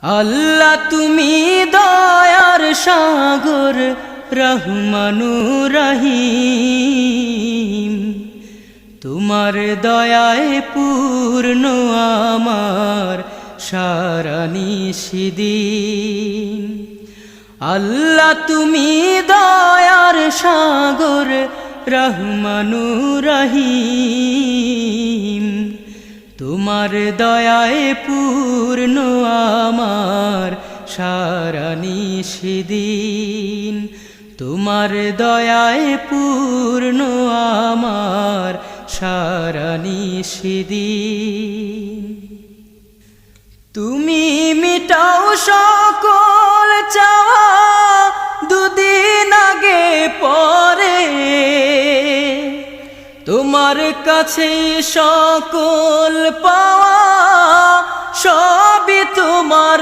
আল্লাহ তুমি দয়ার সাগর রহমানুর রহিম, তোমার দয়ায় পূর্ণ আমার সারা নিশিদিন। আল্লাহ তুমি দয়ার সাগর রহমানুর রহিম, তোমার দয়ায় পূর্ণ আমার সারা নিশিদিন। তোমার দয়ায় পূর্ণ আমার সারা নিশিদিন। তুমি মিটাও সকল চাওয়া দুদিন আগে পরে, তোমার কাছে সকল পাওয়া সবই তোমার।